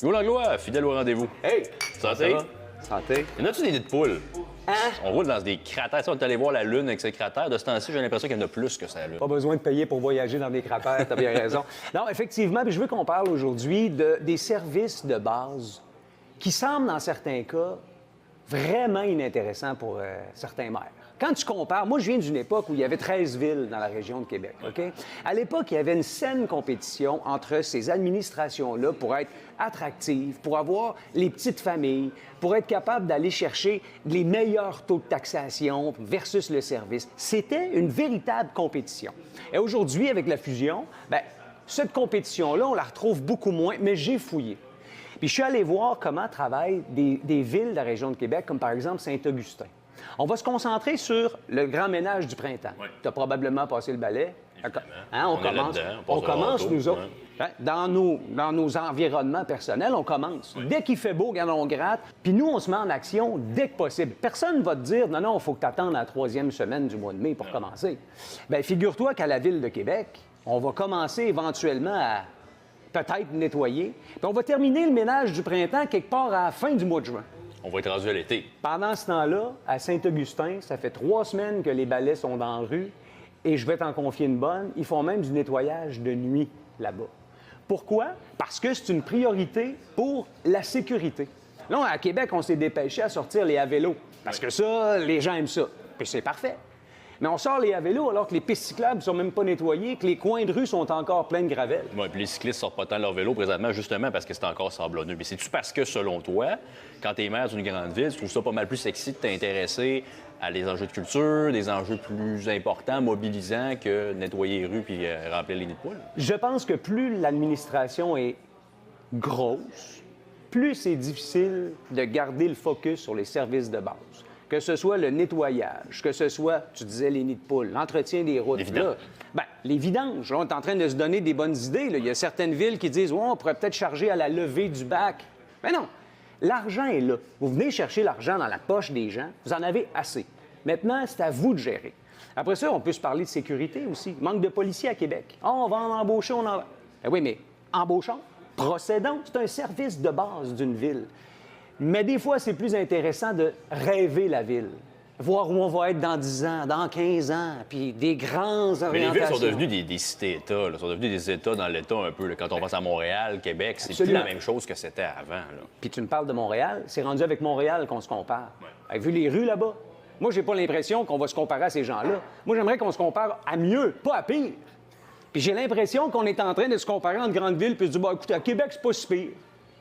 Hugo Langlois, fidèle au rendez-vous. Hey! Santé. Santé. Y en a-tu des nids de poules? Hein? On roule dans des cratères. On est allé voir la Lune avec ses cratères. De ce temps-ci, j'ai l'impression qu'il y en a plus que ça, la Lune. Pas besoin de payer pour voyager dans des cratères, t'as bien raison. Non, effectivement, puis je veux qu'on parle aujourd'hui des services de base qui semblent, dans certains cas, vraiment inintéressants pour certains maires. Quand tu compares, moi, je viens d'une époque où il y avait 13 villes dans la région de Québec, OK? À l'époque, il y avait une saine compétition entre ces administrations-là pour être attractives, pour avoir les petites familles, pour être capable d'aller chercher les meilleurs taux de taxation versus le service. C'était une véritable compétition. Et aujourd'hui, avec la fusion, bien, cette compétition-là, on la retrouve beaucoup moins, mais j'ai fouillé. Puis je suis allé voir comment travaillent des villes de la région de Québec, comme par exemple Saint-Augustin. On va se concentrer sur le grand ménage du printemps. Oui. Tu as probablement passé le balai. Hein, on On est commence, là-dedans, on on passe commence au nous retour, autres. Hein, dans nos environnements personnels, on commence. Oui. Dès qu'il fait beau, regarde, on gratte. Puis nous, on se met en action dès que possible. Personne ne va te dire, non, il faut que tu attendes la 3e semaine du mois de mai pour commencer. Bien, figure-toi qu'à la Ville de Québec, on va commencer éventuellement à peut-être nettoyer. Puis on va terminer le ménage du printemps quelque part à la fin du mois de juin. On va être rendu à l'été. Pendant ce temps-là, à Saint-Augustin, ça fait 3 semaines que les balais sont dans la rue et je vais t'en confier une bonne. Ils font même du nettoyage de nuit là-bas. Pourquoi? Parce que c'est une priorité pour la sécurité. Là, à Québec, on s'est dépêché à sortir les à vélo parce que ça, les gens aiment ça. Puis c'est parfait. Mais on sort les à vélo alors que les pistes cyclables ne sont même pas nettoyées, que les coins de rue sont encore pleins de gravelle. Oui, puis les cyclistes sortent pas tant leur vélo présentement, justement parce que c'est encore sablonneux. Mais c'est-tu parce que, selon toi, quand tu es maire d'une grande ville, tu trouves ça pas mal plus sexy de t'intéresser à des enjeux de culture, des enjeux plus importants, mobilisants que nettoyer les rues puis remplir les nids de poules? Je pense que plus l'administration est grosse, plus c'est difficile de garder le focus sur les services de base. Que ce soit le nettoyage, que ce soit, tu disais, les nids de poules, l'entretien des routes. Les vidanges. Là, bien, les vidanges, là, on est en train de se donner des bonnes idées. Là. Il y a certaines villes qui disent, ouais, on pourrait peut-être charger à la levée du bac. Mais non, l'argent est là. Vous venez chercher l'argent dans la poche des gens, vous en avez assez. Maintenant, c'est à vous de gérer. Après ça, on peut se parler de sécurité aussi. Manque de policiers à Québec. Ah, on va en embaucher, on en va. Ben oui, mais embauchons, procédons. C'est un service de base d'une ville. Mais des fois, c'est plus intéressant de rêver la ville. Voir où on va être dans 10 ans, dans 15 ans, puis des grands orientations. Mais les villes sont devenues des cités-États, là, sont devenues des États dans l'État un peu. Là. Quand on pense à Montréal, Québec, c'est plus Absolument. la même chose que c'était avant. Là. Puis tu me parles de Montréal, c'est rendu avec Montréal qu'on se compare. Avez-vous vu les rues là-bas? Moi, j'ai pas l'impression qu'on va se comparer à ces gens-là. Moi, j'aimerais qu'on se compare à mieux, pas à pire. Puis j'ai l'impression qu'on est en train de se comparer entre grandes villes puis de dire, bah, écoute, à Québec, c'est pas si pire.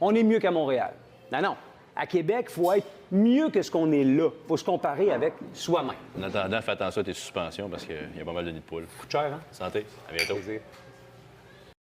On est mieux qu'à Montréal. Non, non. À Québec, il faut être mieux que ce qu'on est là. Il faut se comparer avec soi-même. En attendant, fais attention à tes suspensions parce qu'il y a pas mal de nids de poules. Coûte cher, hein? Santé, à bientôt. Plaisir.